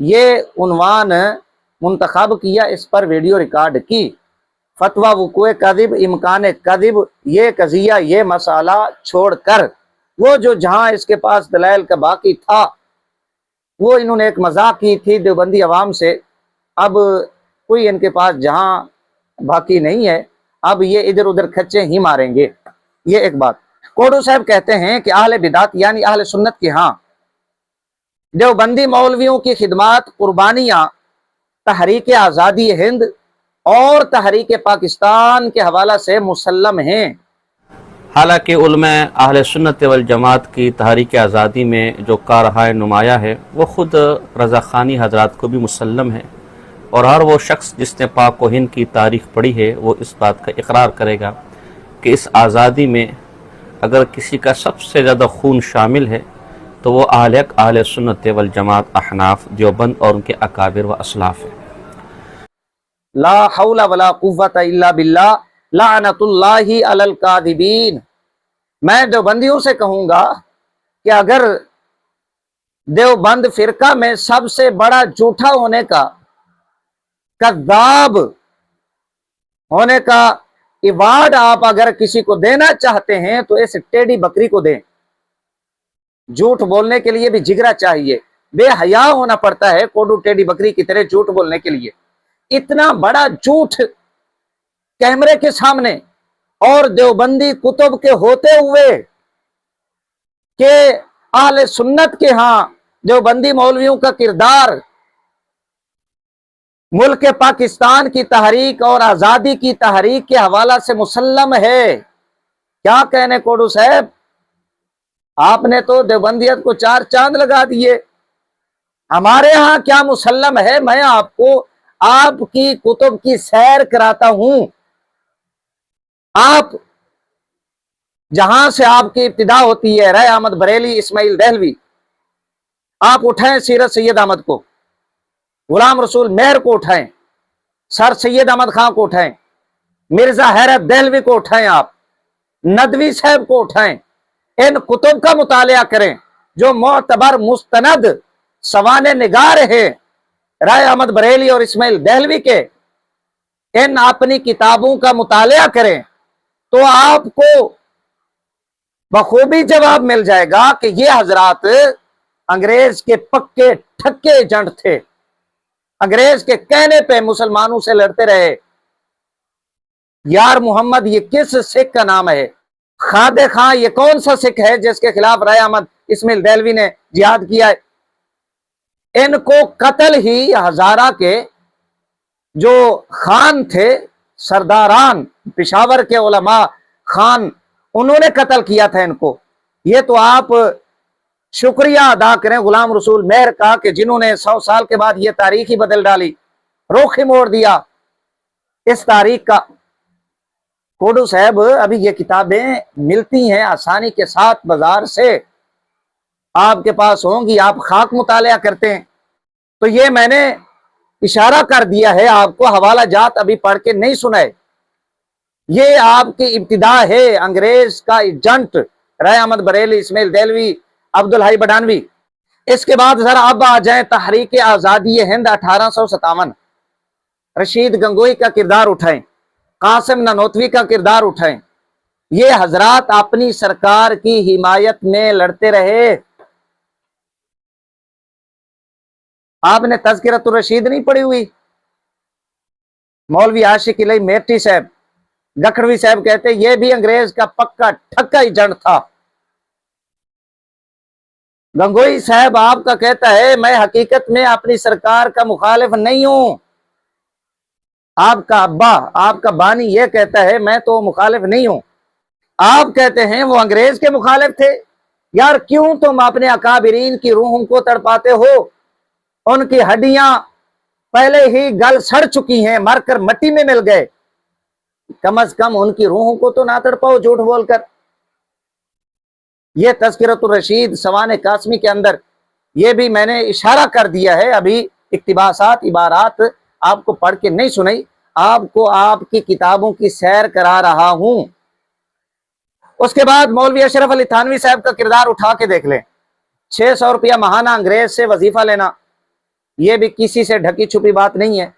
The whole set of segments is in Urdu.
یہ عنوان منتخب کیا، اس پر ویڈیو ریکارڈ کی۔ فتویٰ وقوع کذب، امکان کذب، یہ قضیہ، یہ مسئلہ چھوڑ کر وہ جو جہاں اس کے پاس دلائل کا باقی تھا، وہ انہوں نے ایک مذاق کی تھی دیوبندی عوام سے، اب کوئی ان کے پاس جہاں باقی نہیں ہے، اب یہ ادھر ادھر کھچے ہی ماریں گے۔ یہ ایک بات۔ کوڈو صاحب کہتے ہیں کہ اہل بدعت یعنی اہل سنت کے ہاں دیوبندی مولویوں کی خدمات، قربانیاں تحریک آزادی ہند اور تحریک پاکستان کے حوالہ سے مسلم ہیں۔ حالانکہ علماء اہل سنت والجماعت کی تحریک آزادی میں جو کارہائے نمایاں ہے وہ خود رضا خانی حضرات کو بھی مسلم ہے، اور ہر وہ شخص جس نے پاک و ہند کی تاریخ پڑھی ہے وہ اس بات کا اقرار کرے گا کہ اس آزادی میں اگر کسی کا سب سے زیادہ خون شامل ہے تو وہ اہل حق اہل سنت والجماعت احناف دیوبند اور ان کے اکابر و اسلاف ہیں۔ لا حول ولا قوت الا باللہ، لعنت اللہ علی الکاذبین۔ میں دیوبندیوں سے کہوں گا کہ اگر دیوبند فرقہ میں سب سے بڑا جھوٹا ہونے کا، کذاب ہونے کا ایوارڈ آپ اگر کسی کو دینا چاہتے ہیں تو اس ٹیڑھی بکری کو دیں۔ جھوٹ بولنے کے لیے بھی جگرا چاہیے، بے حیا ہونا پڑتا ہے کوڈو ٹیڑھی بکری کی طرح جھوٹ بولنے کے لیے۔ اتنا بڑا جھوٹ کیمرے کے سامنے اور دیوبندی کتب کے ہوتے ہوئے کہ اہل سنت کے ہاں دیوبندی مولویوں کا کردار ملک پاکستان کی تحریک اور آزادی کی تحریک کے حوالہ سے مسلم ہے۔ کیا کہنے کوڈو صاحب، آپ نے تو دیوبندیت کو چار چاند لگا دیے۔ ہمارے ہاں کیا مسلم ہے؟ میں آپ کو آپ کی کتب کی سیر کراتا ہوں۔ آپ جہاں سے آپ کی ابتدا ہوتی ہے، رائے احمد بریلی، اسماعیل دہلوی، آپ اٹھائیں سیرت سید احمد کو، غلام رسول مہر کو اٹھائیں، سر سید احمد خان کو اٹھائیں، مرزا حیرت دہلوی کو اٹھائیں، آپ ندوی صاحب کو اٹھائیں، ان کتب کا مطالعہ کریں جو معتبر مستند سوانح نگار ہے رائے احمد بریلی اور اسماعیل دہلوی کے۔ ان اپنی کتابوں کا مطالعہ کریں تو آپ کو بخوبی جواب مل جائے گا کہ یہ حضرات انگریز کے پکے ٹھکے ایجنٹ تھے، انگریز کے کہنے پہ مسلمانوں سے لڑتے رہے۔ یار محمد یہ کس سکھ کا نام ہے؟ خادر خان یہ کون سا سکھ ہے جس کے خلاف رائے احمد اسماعیل دہلوی نے جہاد کیا ہے؟ ان کو قتل ہی ہزارہ کے جو خان تھے، سرداران پشاور کے علماء خان، انہوں نے قتل کیا تھا ان کو۔ یہ تو آپ شکریہ ادا کریں غلام رسول مہر کا کہ جنہوں نے 100 سال کے بعد یہ تاریخ ہی بدل ڈالی، رخ ہی موڑ دیا اس تاریخ کا۔ کوڈو صاحب ابھی یہ کتابیں ملتی ہیں آسانی کے ساتھ بازار سے، آپ کے پاس ہوں گی، آپ خاک مطالعہ کرتے ہیں تو یہ میں نے اشارہ کر دیا ہے آپ کو، حوالہ جات ابھی پڑھ کے نہیں سنائے۔ یہ آپ کی ابتدا ہے انگریز کا ایجنٹ رائے احمد بریلی، اسماعیل دہلوی، عبدالحی بڈانوی۔ اس کے بعد ذرا اب آ جائیں تحریک آزادی ہند 1857، رشید گنگوئی کا کردار اٹھائیں، قاسم نانوتوی کا کردار اٹھائیں۔ یہ حضرات اپنی سرکار کی حمایت میں لڑتے رہے۔ آپ نے تذکرۃ الرشید نہیں پڑھی ہوئی؟ مولوی عاشق علی میرٹی صاحب، گکھڑوی صاحب کہتے یہ بھی انگریز کا پکا ٹھکا ایجنٹ تھا۔ گنگوئی صاحب آپ کا کہتا ہے میں حقیقت میں اپنی سرکار کا مخالف نہیں ہوں۔ آپ کا ابا، آپ کا بانی یہ کہتا ہے میں تو مخالف نہیں ہوں۔ آپ کہتے ہیں وہ انگریز کے مخالف تھے۔ یار کیوں تم اپنے اکابرین کی روحوں کو تڑپاتے ہو؟ ان کی ہڈیاں پہلے ہی گل سڑ چکی ہیں، مر کر مٹی میں مل گئے، کم از کم ان کی روحوں کو تو نہ تڑپاؤ جھوٹ بول کر۔ یہ تذکرۃ الرشید سوانح قاسمی کے اندر یہ بھی میں نے اشارہ کر دیا ہے، ابھی اقتباسات عبارات آپ کو پڑھ کے نہیں سنائی، آپ کو آپ کی کتابوں کی سیر کرا رہا ہوں۔ اس کے بعد مولوی اشرف علی تھانوی صاحب کا کردار اٹھا کے دیکھ لیں۔ 600 روپیہ ماہانہ انگریز سے وظیفہ لینا، یہ بھی کسی سے ڈھکی چھپی بات نہیں ہے۔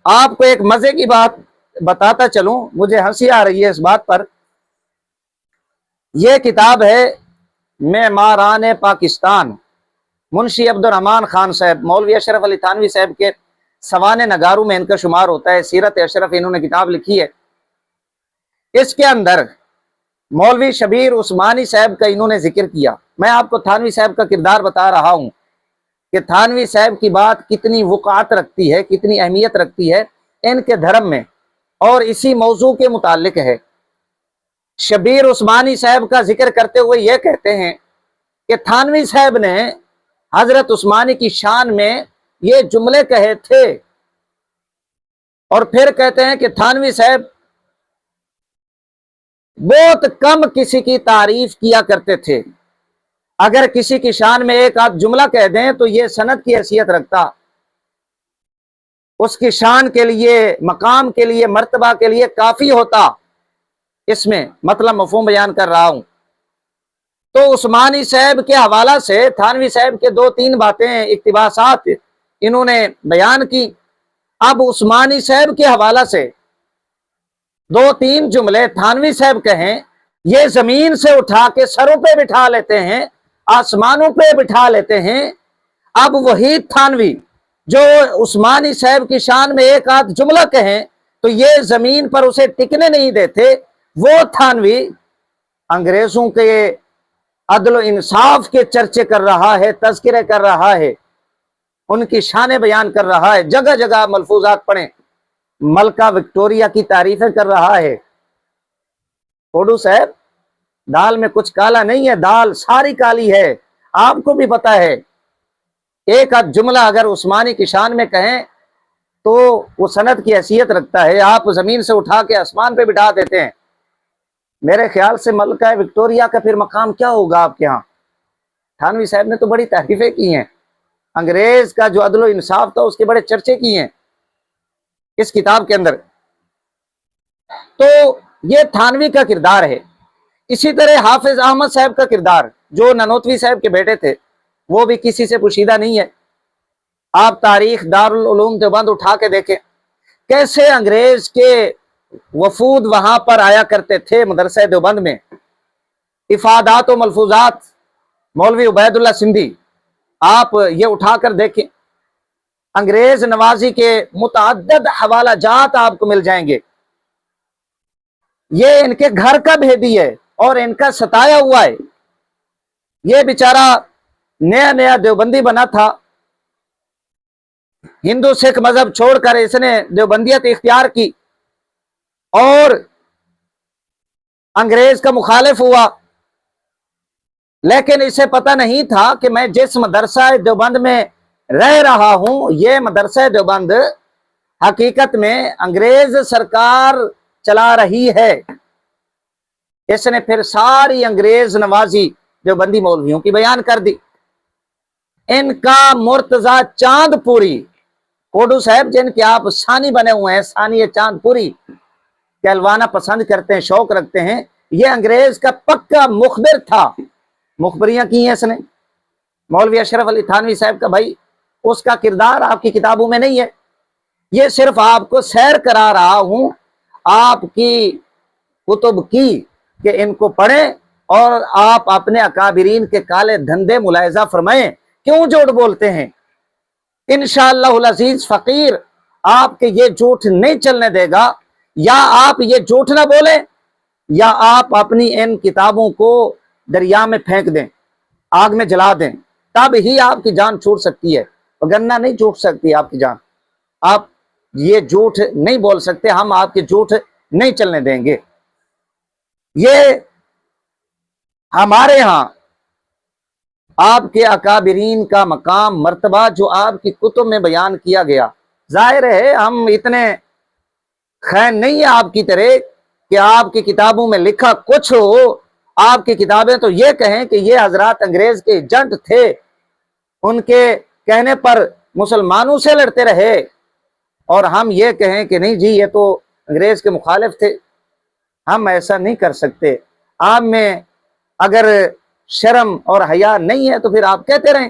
آپ کو ایک مزے کی بات بتاتا چلوں، مجھے ہنسی آ رہی ہے اس بات پر۔ یہ کتاب ہے معماران پاکستان، منشی عبد الرحمن خان صاحب، مولوی اشرف علی تھانوی صاحب کے سوانح نگاروں میں ان کا شمار ہوتا ہے۔ سیرت اشرف انہوں نے کتاب لکھی ہے۔ اس کے اندر مولوی شبیر عثمانی صاحب کا انہوں نے ذکر کیا۔ میں آپ کو تھانوی صاحب کا کردار بتا رہا ہوں کہ تھانوی صاحب کی بات کتنی وقعت رکھتی ہے، کتنی اہمیت رکھتی ہے ان کے دھرم میں، اور اسی موضوع کے متعلق ہے۔ شبیر عثمانی صاحب کا ذکر کرتے ہوئے یہ کہتے ہیں کہ تھانوی صاحب نے حضرت عثمانی کی شان میں یہ جملے کہے تھے، اور پھر کہتے ہیں کہ تھانوی صاحب بہت کم کسی کی تعریف کیا کرتے تھے، اگر کسی کی شان میں ایک آدھ جملہ کہہ دیں تو یہ سند کی حیثیت رکھتا، اس کی شان کے لیے، مقام کے لیے، مرتبہ کے لیے کافی ہوتا۔ اس میں مطلب مفہوم بیان کر رہا ہوں۔ تو عثمانی صاحب کے حوالہ سے تھانوی صاحب کے 2-3 باتیں، اقتباسات انہوں نے بیان کی۔ اب عثمانی صاحب کے حوالہ سے 2-3 جملے تھانوی صاحب کہیں، یہ زمین سے اٹھا کے سروں پہ بٹھا لیتے ہیں، آسمانوں پہ بٹھا لیتے ہیں۔ اب وہی تھانوی جو عثمانی صاحب کی شان میں ایک آدھ جملہ کہیں تو یہ زمین پر اسے ٹکنے نہیں دیتے، وہ تھانوی انگریزوں کے عدل و انصاف کے چرچے کر رہا ہے، تذکرے کر رہا ہے، ان کی شانیں بیان کر رہا ہے، جگہ جگہ ملفوظات پڑھیں، ملکہ وکٹوریہ کی تعریفیں کر رہا ہے۔ کوڈو صاحب، دال میں کچھ کالا نہیں ہے، دال ساری کالی ہے، آپ کو بھی پتا ہے۔ ایک آدھ جملہ اگر عثمانی کی شان میں کہیں تو وہ سند کی حیثیت رکھتا ہے، آپ زمین سے اٹھا کے آسمان پہ بٹھا دیتے ہیں۔ میرے خیال سے ملکہ وکٹوریہ کا پھر مقام کیا ہوگا آپ کے ہاں؟ تھانوی صاحب نے تو بڑی تعریفیں کی ہیں، انگریز کا جو عدل و انصاف تھا اس کے بڑے چرچے کیے ہیں اس کتاب کے اندر۔ تو یہ تھانوی کا کردار ہے۔ اسی طرح حافظ احمد صاحب کا کردار، جو ننوتوی صاحب کے بیٹے تھے، وہ بھی کسی سے پوشیدہ نہیں ہے۔ آپ تاریخ دارالعلوم دیوبند اٹھا کے دیکھیں، کیسے انگریز کے وفود وہاں پر آیا کرتے تھے مدرسہ دیوبند میں۔ افادات و ملفوظات مولوی عبید اللہ سندھی، آپ یہ اٹھا کر دیکھیں، انگریز نوازی کے متعدد حوالہ جات آپ کو مل جائیں گے۔ یہ ان کے گھر کا بھیدی ہے اور ان کا ستایا ہوا ہے۔ یہ بیچارہ نیا نیا دیوبندی بنا تھا، ہندو سکھ مذہب چھوڑ کر اس نے دیوبندیت اختیار کی اور انگریز کا مخالف ہوا، لیکن اسے پتہ نہیں تھا کہ میں جس مدرسہ دیوبند میں رہ رہا ہوں، یہ مدرسہ دیوبند حقیقت میں انگریز سرکار چلا رہی ہے۔ اس نے پھر ساری انگریز نوازی دیوبندی مولویوں کی بیان کر دی۔ ان کا مرتضی چاند پوری، کوڈو صاحب جن کے آپ ثانی بنے ہوئے ہیں، ثانی چاند پوری کہلوانا پسند کرتے ہیں، شوق رکھتے ہیں، یہ انگریز کا پکا مخبر تھا۔ مخبریاں کی ہیں اس نے۔ مولوی اشرف علی تھانوی صاحب کا بھائی، اس کا کردار آپ کی کتابوں میں نہیں ہے، یہ صرف آپ کو سیر کرا رہا ہوں آپ کی کتب کی، کہ ان کو پڑھیں اور آپ اپنے اکابرین کے کالے دھندے ملاحظہ فرمائیں، کیوں جھوٹ بولتے ہیں۔ انشاءاللہ العزیز فقیر آپ کے یہ جھوٹ نہیں چلنے دے گا، یا آپ یہ جھوٹ نہ بولیں یا آپ اپنی ان کتابوں کو دریا میں پھینک دیں، آگ میں جلا دیں، تب ہی آپ کی جان چھوٹ سکتی ہے، وگرنہ نہیں چھوٹ سکتی آپ کی جان۔ آپ یہ جھوٹ نہیں بول سکتے، ہم آپ کے جھوٹ نہیں چلنے دیں گے۔ یہ ہمارے ہاں آپ کے اکابرین کا مقام، مرتبہ جو آپ کی کتب میں بیان کیا گیا، ظاہر ہے ہم اتنے خائن نہیں ہیں آپ کی طرح کہ آپ کی کتابوں میں لکھا کچھ ہو، آپ کی کتابیں تو یہ کہیں کہ یہ حضرات انگریز کے ایجنٹ تھے، ان کے کہنے پر مسلمانوں سے لڑتے رہے، اور ہم یہ کہیں کہ نہیں جی یہ تو انگریز کے مخالف تھے۔ ہم ایسا نہیں کر سکتے۔ آپ میں اگر شرم اور حیا نہیں ہے تو پھر آپ کہتے رہیں،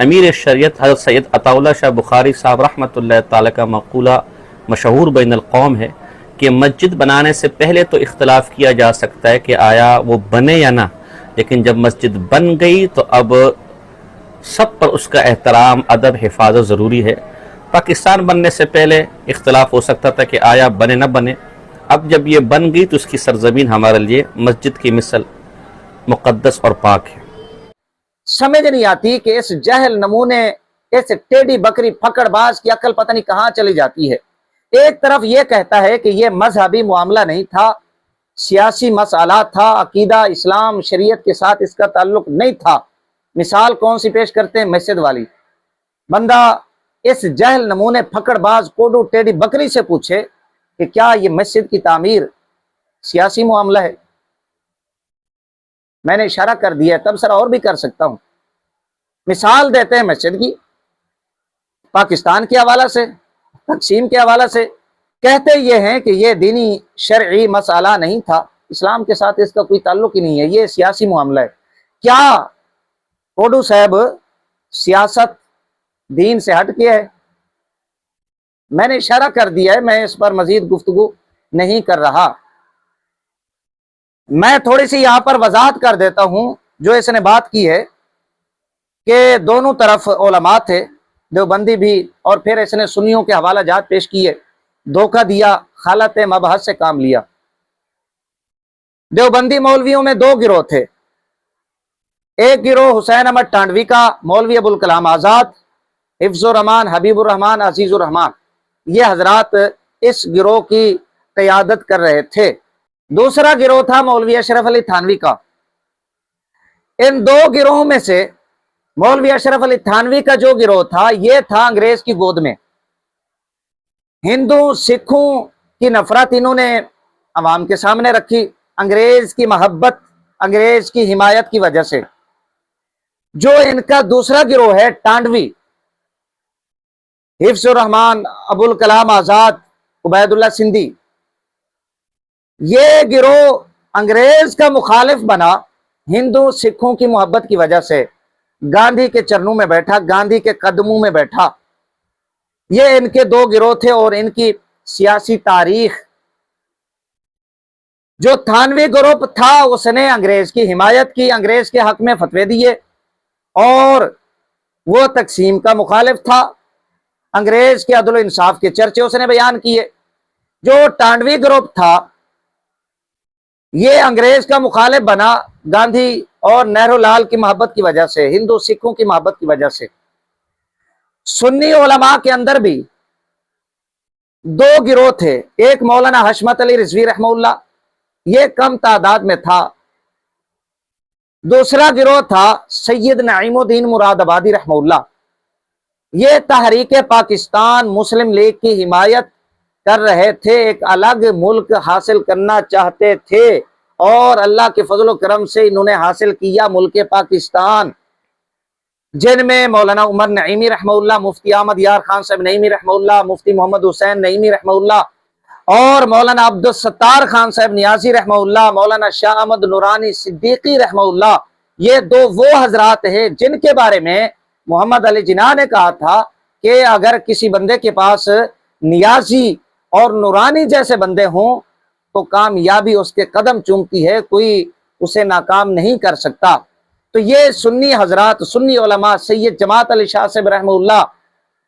امیر شریعت حضرت سید عطا اللہ شاہ بخاری صاحب رحمۃ اللہ تعالی کا مقولہ مشہور بین القوم ہے کہ مسجد بنانے سے پہلے تو اختلاف کیا جا سکتا ہے کہ آیا وہ بنے یا نہ، لیکن جب مسجد بن گئی تو اب سب پر اس کا احترام، ادب، حفاظت ضروری ہے۔ پاکستان بننے سے پہلے اختلاف ہو سکتا تھا کہ آیا بنے نہ بنے، اب جب یہ بن گئی تو اس کی سرزمین ہمارے لیے مسجد کی مثل مقدس اور پاک ہے۔ سمجھ نہیں آتی کہ اس جہل نمونے، اس ٹیڑھی بکری پھکڑ باز کی عقل پتہ نہیں کہاں چلی جاتی ہے۔ ایک طرف یہ کہتا ہے کہ یہ مذہبی معاملہ نہیں تھا، سیاسی مسئلہ تھا، عقیدہ اسلام شریعت کے ساتھ اس کا تعلق نہیں تھا۔ مثال کون سی پیش کرتے ہیں؟ مسجد والی۔ بندہ اس جہل نمونے پھکڑ باز کوڈو ٹیڑھی بکری سے پوچھے کہ کیا یہ مسجد کی تعمیر سیاسی معاملہ ہے؟ میں نے اشارہ کر دیا ہے، تبصرہ اور بھی کر سکتا ہوں۔ مثال دیتے ہیں مسجد کی، پاکستان کے حوالہ سے، تقسیم کے حوالہ سے، کہتے یہ ہیں کہ یہ دینی شرعی مسئلہ نہیں تھا، اسلام کے ساتھ اس کا کوئی تعلق ہی نہیں ہے، یہ سیاسی معاملہ ہے۔ کیا کوڈو صاحب سیاست دین سے ہٹ کے ہے؟ میں نے اشارہ کر دیا ہے، میں اس پر مزید گفتگو نہیں کر رہا۔ میں تھوڑی سی یہاں پر وضاحت کر دیتا ہوں جو اس نے بات کی ہے کہ دونوں طرف علماء تھے، دیوبندی بھی، اور پھر اس نے سنیوں کے حوالہ جات پیش کیے، دھوکہ دیا، خالت مبحث سے کام لیا۔ دیوبندی مولویوں میں دو گروہ تھے، ایک گروہ حسین احمد ٹانڈوی کا، مولوی ابوالکلام آزاد، حفظ الرحمان، حبیب الرحمان، عزیز الرحمان، یہ حضرات اس گروہ کی قیادت کر رہے تھے۔ دوسرا گروہ تھا مولوی اشرف علی تھانوی کا۔ ان دو گروہوں میں سے مولوی اشرف علی تھانوی کا جو گروہ تھا یہ تھا انگریز کی گود میں، ہندو سکھوں کی نفرت انہوں نے عوام کے سامنے رکھی، انگریز کی محبت، انگریز کی حمایت کی وجہ سے۔ جو ان کا دوسرا گروہ ہے ٹانڈوی، حفظ الرحمان، ابوالکلام آزاد، عبید اللہ سندھی، یہ گروہ انگریز کا مخالف بنا ہندو سکھوں کی محبت کی وجہ سے، گاندھی کے چرنوں میں بیٹھا، گاندھی کے قدموں میں بیٹھا۔ یہ ان کے دو گروہ تھے اور ان کی سیاسی تاریخ۔ جو تھانوی گروپ تھا اس نے انگریز کی حمایت کی، انگریز کے حق میں فتوے دیے، اور وہ تقسیم کا مخالف تھا، انگریز کے عدل و انصاف کے چرچے اس نے بیان کیے۔ جو ٹانڈوی گروپ تھا یہ انگریز کا مخالف بنا گاندھی اور نہرو لال کی محبت کی وجہ سے، ہندو سکھوں کی محبت کی وجہ سے۔ سنی علماء کے اندر بھی دو گروہ تھے، ایک مولانا حشمت علی رضوی رحمہ اللہ، یہ کم تعداد میں تھا، دوسرا گروہ تھا سید نعیم الدین مراد آبادی رحمہ اللہ۔ یہ تحریک پاکستان مسلم لیگ کی حمایت کر رہے تھے، ایک الگ ملک حاصل کرنا چاہتے تھے، اور اللہ کے فضل و کرم سے انہوں نے حاصل کیا ملک پاکستان، جن میں مولانا عمر نعیمی رحمہ اللہ، مفتی احمد یار خان صاحب نعیمی رحمہ اللہ، مفتی محمد حسین نعیمی رحمہ اللہ، اور مولانا عبدالستار خان صاحب نیازی رحمہ اللہ، مولانا شاہ احمد نورانی صدیقی رحمہ اللہ۔ یہ دو وہ حضرات ہیں جن کے بارے میں محمد علی جناح نے کہا تھا کہ اگر کسی بندے کے پاس نیازی اور نورانی جیسے بندے ہوں تو کامیابی اس کے قدم چومتی ہے، کوئی اسے ناکام نہیں کر سکتا۔ تو یہ سنی حضرات، سنی علماء، سید جماعت علی شاہ صاحب رحمہ اللہ،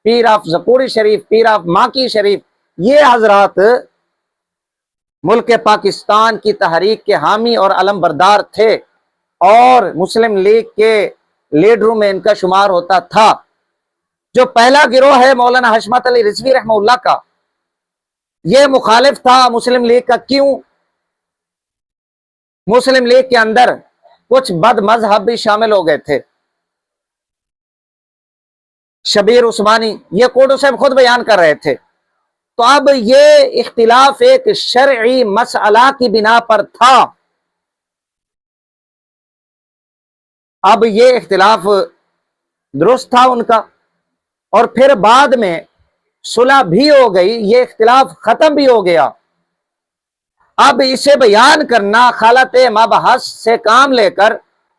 پیر آف زکوری شریف، پیر آف ماکی شریف، یہ حضرات ملک پاکستان کی تحریک کے حامی اور علم بردار تھے، اور مسلم لیگ کے لیڈروں میں ان کا شمار ہوتا تھا۔ جو پہلا گروہ ہے مولانا حشمت علی رضوی رحمہ اللہ کا، یہ مخالف تھا مسلم لیگ کا۔ کیوں؟ مسلم لیگ کے اندر کچھ بد مذہب بھی شامل ہو گئے تھے، شبیر عثمانی، یہ کوڈو صاحب خود بیان کر رہے تھے۔ تو اب یہ اختلاف ایک شرعی مسئلہ کی بنا پر تھا، اب یہ اختلاف درست تھا ان کا، اور پھر بعد میں صلح بھی ہو گئی، یہ اختلاف ختم بھی ہو گیا۔ اب اسے بیان کرنا، خالت مبحث سے کام لے کر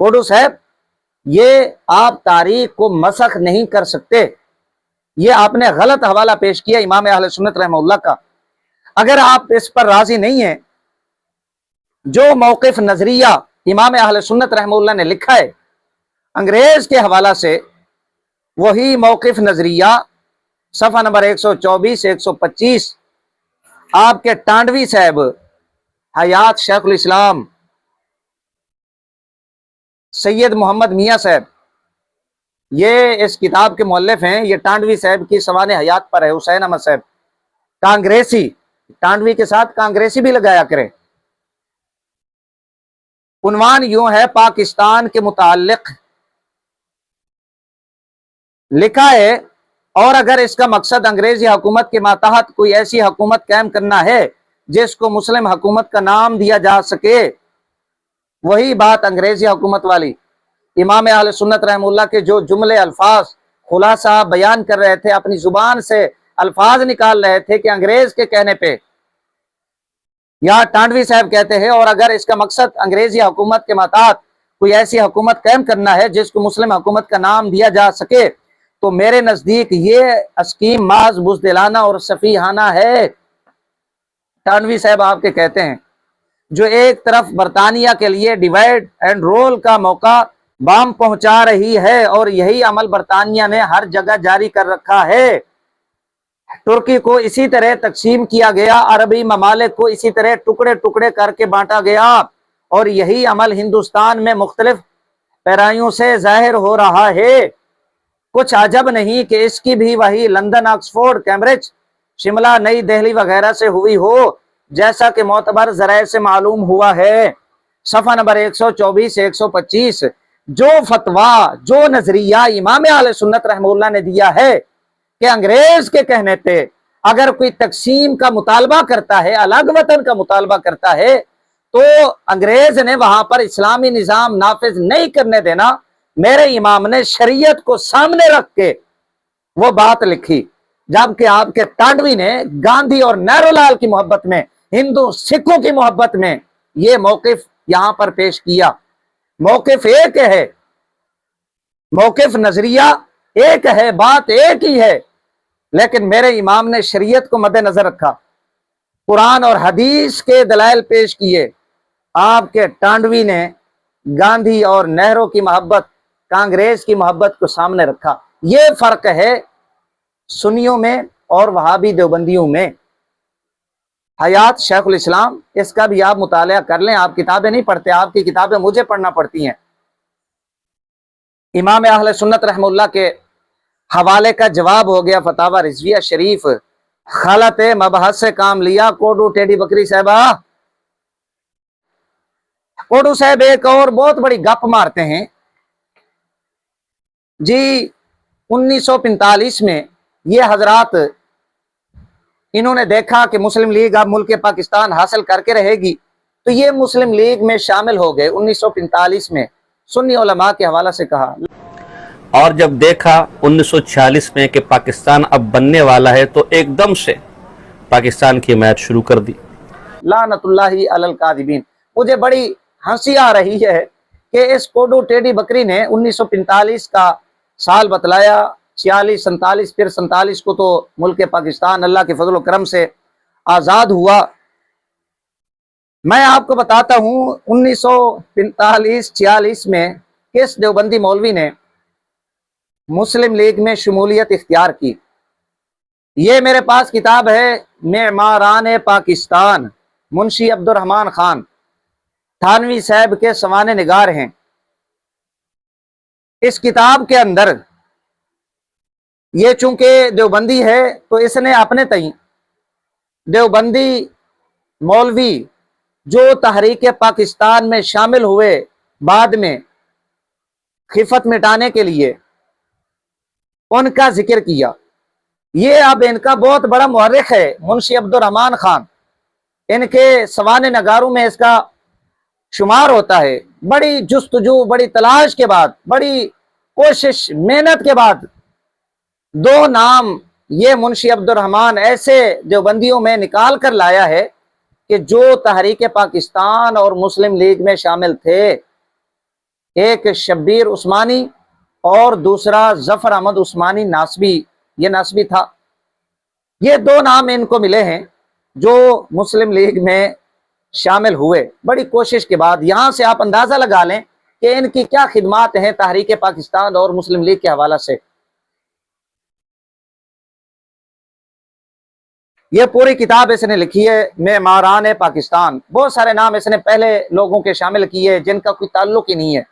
کوڈو صاحب یہ آپ تاریخ کو مسخ نہیں کر سکتے، یہ آپ نے غلط حوالہ پیش کیا امام اہل سنت رحمہ اللہ کا۔ اگر آپ اس پر راضی نہیں ہیں، جو موقف نظریہ امام اہل سنت رحمہ اللہ نے لکھا ہے انگریز کے حوالہ سے، وہی موقف نظریہ صفحہ نمبر 124 125 آپ کے ٹانڈوی صاحب حیات شیخ الاسلام سید محمد میاں صاحب، یہ اس کتاب کے مؤلف ہیں، یہ ٹانڈوی صاحب کی سوانح حیات پر ہے، حسین احمد صاحب کانگریسی، ٹانڈوی کے ساتھ کانگریسی بھی لگایا کرے۔ عنوان یوں ہے، پاکستان کے متعلق لکھا ہے، اور اگر اس کا مقصد انگریزی حکومت کے ماتحت کوئی ایسی حکومت قائم کرنا ہے جس کو مسلم حکومت کا نام دیا جا سکے، وہی بات انگریزی حکومت والی امام اہل سنت رحمہ اللہ کے جو جملے الفاظ خلاصہ بیان کر رہے تھے، اپنی زبان سے الفاظ نکال رہے تھے کہ انگریز کے کہنے پہ، یہاں ٹانڈوی صاحب کہتے ہیں، اور اگر اس کا مقصد انگریزی حکومت کے ماتحت کوئی ایسی حکومت قائم کرنا ہے جس کو مسلم حکومت کا نام دیا جا سکے، تو میرے نزدیک یہ اسکیم محض بزدلانہ اور سفیہانہ ہے۔ ٹانڈوی صاحب آپ کے کہتے ہیں، جو ایک طرف برطانیہ کے لیے ڈیوائیڈ اینڈ رول کا موقع بام پہنچا رہی ہے، اور یہی عمل برطانیہ نے ہر جگہ جاری کر رکھا ہے۔ ترکی کو اسی طرح تقسیم کیا گیا، عربی ممالک کو اسی طرح ٹکڑے ٹکڑے کر کے بانٹا گیا، اور یہی عمل ہندوستان میں مختلف پیرائیوں سے ظاہر ہو رہا ہے۔ کچھ عجب نہیں کہ اس کی بھی وہی لندن، آکسفورڈ، کیمبرج، شملہ، نئی دہلی وغیرہ سے ہوئی ہو، جیسا کہ معتبر ذرائع سے معلوم ہوا ہے۔ صفحہ نمبر 124 125 جو فتویٰ، جو نظریہ امام اہل سنت رحمہ اللہ نے دیا ہے کہ انگریز کے کہنے پہ اگر کوئی تقسیم کا مطالبہ کرتا ہے، الگ وطن کا مطالبہ کرتا ہے، تو انگریز نے وہاں پر اسلامی نظام نافذ نہیں کرنے دینا، میرے امام نے شریعت کو سامنے رکھ کے وہ بات لکھی، جبکہ آپ کے ٹانڈوی نے گاندھی اور نہرو لال کی محبت میں، ہندو سکھوں کی محبت میں یہ موقف یہاں پر پیش کیا۔ موقف ایک ہے، موقف نظریہ ایک ہے، بات ایک ہی ہے، لیکن میرے امام نے شریعت کو مد نظر رکھا، قرآن اور حدیث کے دلائل پیش کیے۔ آپ کے ٹانڈوی نے گاندھی اور نہرو کی محبت، کانگریس کی محبت کو سامنے رکھا۔ یہ فرق ہے سنیوں میں اور وہابی دیوبندیوں میں۔ حیات شیخ الاسلام، اس کا بھی آپ مطالعہ کر لیں، آپ کتابیں نہیں پڑھتے، آپ کی کتابیں مجھے پڑھنا پڑتی ہیں۔ امام اہل سنت رحمہ اللہ کے حوالے کا جواب ہو گیا فتاوی رضویہ شریف، خلط مبحث سے کام لیا کوڈو ٹیڈی بکری صاحبہ۔ کوڈو صاحب ایک اور بہت بڑی گپ مارتے ہیں جی، 1945 میں یہ حضرات، انہوں نے دیکھا کہ مسلم لیگ اب ملک پاکستان حاصل کر کے رہے گی، تو یہ مسلم لیگ میں شامل ہو گئے 1945 میں۔ سنی علماء کے حوالہ سے کہا، اور جب دیکھا 1946 میں کہ پاکستان اب بننے والا ہے تو ایک دم سے پاکستان کی حمایت شروع کر دی۔ لعنت اللہ علی الکاذبین۔ مجھے بڑی ہنسی آ رہی ہے کہ اس کوڈو ٹیڈی بکری نے 1945 کا سال بتلایا، 46 47، پھر 47 کو تو ملک پاکستان اللہ کے فضل و کرم سے آزاد ہوا۔ میں آپ کو بتاتا ہوں 1945 46 میں کس دیوبندی مولوی نے مسلم لیگ میں شمولیت اختیار کی۔ یہ میرے پاس کتاب ہے، معماران پاکستان، منشی عبد الرحمن خان تھانوی صاحب کے سوانح نگار ہیں۔ اس کتاب کے اندر یہ چونکہ دیوبندی ہے تو اس نے اپنے تئیں دیوبندی مولوی جو تحریک پاکستان میں شامل ہوئے بعد میں خفت مٹانے کے لیے، ان کا ذکر کیا۔ یہ اب ان کا بہت بڑا مورخ ہے منشی عبد الرحمن خان، ان کے سوانح نگاروں میں اس کا شمار ہوتا ہے۔ بڑی جستجو، بڑی تلاش کے بعد، بڑی کوشش محنت کے بعد دو نام یہ منشی عبد الرحمن ایسے دیوبندیوں میں نکال کر لایا ہے کہ جو تحریک پاکستان اور مسلم لیگ میں شامل تھے۔ ایک شبیر عثمانی اور دوسرا ظفر احمد عثمانی ناسبی، یہ ناسبی تھا۔ یہ دو نام ان کو ملے ہیں جو مسلم لیگ میں شامل ہوئے بڑی کوشش کے بعد۔ یہاں سے آپ اندازہ لگا لیں کہ ان کی کیا خدمات ہیں تحریک پاکستان اور مسلم لیگ کے حوالے سے۔ یہ پوری کتاب اس نے لکھی ہے معماران پاکستان، بہت سارے نام اس نے پہلے لوگوں کے شامل کیے جن کا کوئی تعلق ہی نہیں ہے،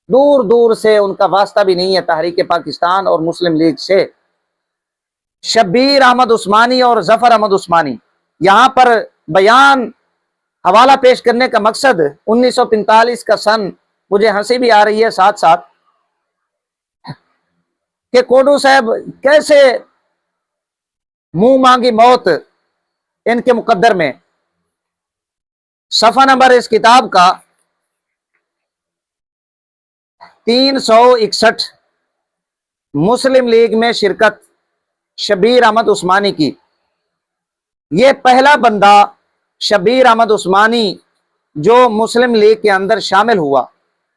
دور دور سے ان کا واسطہ بھی نہیں ہے تحریک پاکستان اور مسلم لیگ سے۔ شبیر احمد عثمانی اور ظفر احمد عثمانی، یہاں پر بیان حوالہ پیش کرنے کا مقصد 1945 کا سن، مجھے ہنسی بھی آ رہی ہے ساتھ ساتھ، کہ کوڈو صاحب کیسے منہ مانگی موت ان کے مقدر میں۔ صفحہ نمبر اس کتاب کا 361، مسلم لیگ میں شرکت شبیر احمد عثمانی کی۔ یہ پہلا بندہ شبیر احمد عثمانی جو مسلم لیگ کے اندر شامل ہوا۔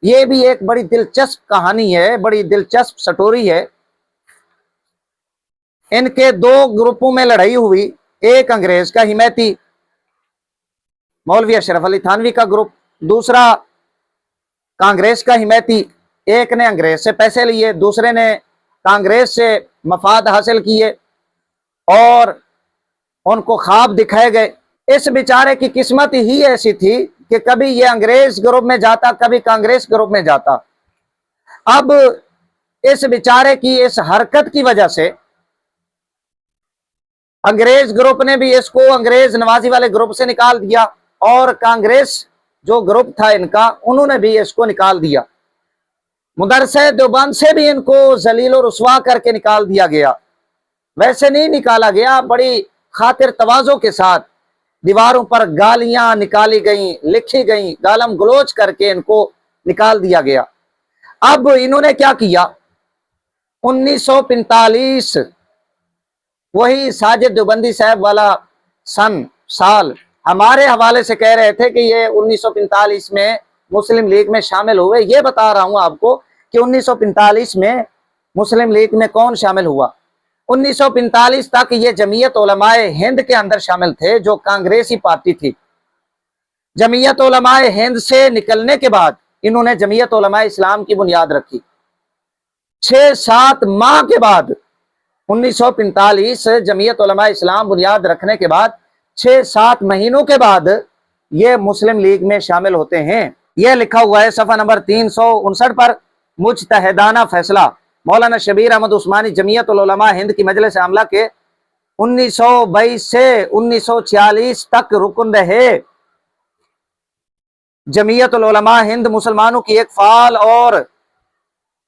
یہ بھی ایک بڑی دلچسپ کہانی ہے، بڑی دلچسپ سٹوری ہے۔ ان کے دو گروپوں میں لڑائی ہوئی، ایک انگریز کا حمایتی مولوی اشرف علی تھانوی کا گروپ، دوسرا کانگریس کا حمایتی۔ ایک نے انگریز سے پیسے لیے، دوسرے نے کانگریس سے مفاد حاصل کیے اور ان کو خواب دکھائے گئے۔ اس بیچارے کی قسمت ہی ایسی تھی کہ کبھی یہ انگریز گروپ میں جاتا، کبھی کانگریس گروپ میں جاتا۔ اب اس بیچارے کی اس حرکت کی وجہ سے انگریز گروپ نے بھی اس کو انگریز نوازی والے گروپ سے نکال دیا، اور کانگریس جو گروپ تھا ان کا، انہوں نے بھی اس کو نکال دیا۔ مدرسہ دیوبند سے بھی ان کو ذلیل و رسوا کر کے نکال دیا گیا۔ ویسے نہیں نکالا گیا، بڑی خاطر تواضع کے ساتھ دیواروں پر گالیاں نکالی گئیں، لکھی گئیں، گالم گلوچ کر کے ان کو نکال دیا گیا۔ اب انہوں نے کیا کیا، 1945، وہی ساجد دیوبندی صاحب والا سال ہمارے حوالے سے کہہ رہے تھے کہ یہ 1945 میں مسلم لیگ میں شامل ہوئے۔ یہ بتا رہا ہوں آپ کو کہ 1945 میں مسلم لیگ میں کون شامل ہوا۔ 1945 تک یہ جمعیت علماء ہند کے اندر شامل تھے جو کانگریسی پارٹی تھی۔ جمعیت علماء ہند سے نکلنے کے بعد انہوں نے جمعیت علماء اسلام کی بنیاد رکھی۔ 6-7 ماہ کے بعد 1945 جمعیت علماء اسلام بنیاد رکھنے کے بعد 6-7 مہینوں کے بعد یہ مسلم لیگ میں شامل ہوتے ہیں۔ یہ لکھا ہوا ہے صفحہ نمبر 359 پر، مجتہدانہ فیصلہ مولانا شبیر احمد عثمانی جمعیت العلماء ہند کی مجلس عاملہ کے 1922 سے 1946 تک رکن رہے۔ جمعیت العلماء ہند مسلمانوں کی ایک فعال اور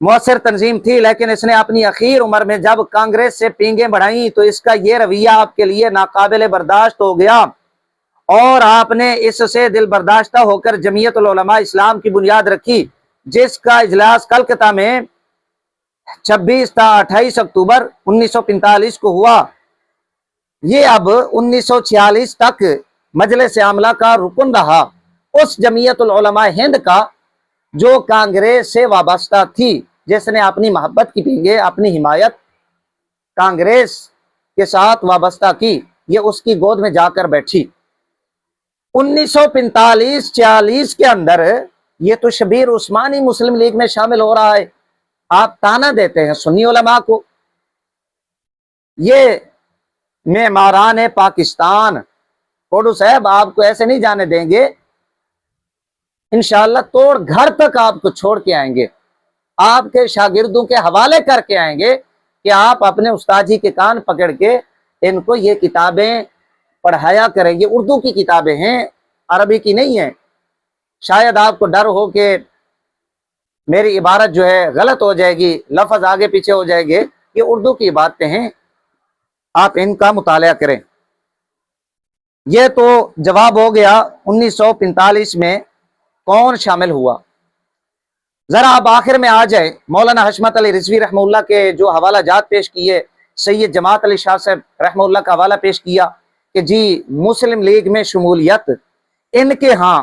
مؤثر تنظیم تھی، لیکن اس نے اپنی اخیر عمر میں جب کانگریس سے پینگیں بڑھائیں تو اس کا یہ رویہ آپ کے لیے ناقابل برداشت ہو گیا، اور آپ نے اس سے دل برداشتہ ہو کر جمعیت العلماء اسلام کی بنیاد رکھی، جس کا اجلاس کلکتہ میں 26 تا 28 اکتوبر 1945 کو ہوا۔ یہ اب 1946 تک مجلس عاملہ کا رکن رہا، اس جمعیت العلماء ہند کا جو کانگریس سے وابستہ تھی، جس نے اپنی محبت کی پینگیں، اپنی حمایت کانگریس کے ساتھ وابستہ کی، یہ اس کی گود میں جا کر بیٹھی۔ 1945-46 کے اندر یہ تو شبیر عثمانی مسلم لیگ میں شامل ہو رہا ہے۔ آپ تانا دیتے ہیں سنی علماء کو۔ یہ معماران پاکستان، کوڈو صاحب آپ کو ایسے نہیں جانے دیں گے، انشاءاللہ توڑ گھر تک آپ کو چھوڑ کے آئیں گے، آپ کے شاگردوں کے حوالے کر کے آئیں گے کہ آپ اپنے استاد جی کے کان پکڑ کے ان کو یہ کتابیں پڑھایا کریں گے۔ اردو کی کتابیں ہیں، عربی کی نہیں ہیں۔ شاید آپ کو ڈر ہو کہ میری عبارت جو ہے غلط ہو جائے گی، لفظ آگے پیچھے ہو جائے گے، یہ اردو کی باتیں ہیں، آپ ان کا مطالعہ کریں۔ یہ تو جواب ہو گیا 1945 میں کون شامل ہوا۔ ذرا آپ آخر میں آ جائیں، مولانا حشمت علی رضوی رحمہ اللہ کے جو حوالہ جات پیش کیے، سید جماعت علی شاہ صاحب رحمہ اللہ کا حوالہ پیش کیا کہ جی مسلم لیگ میں شمولیت ان کے ہاں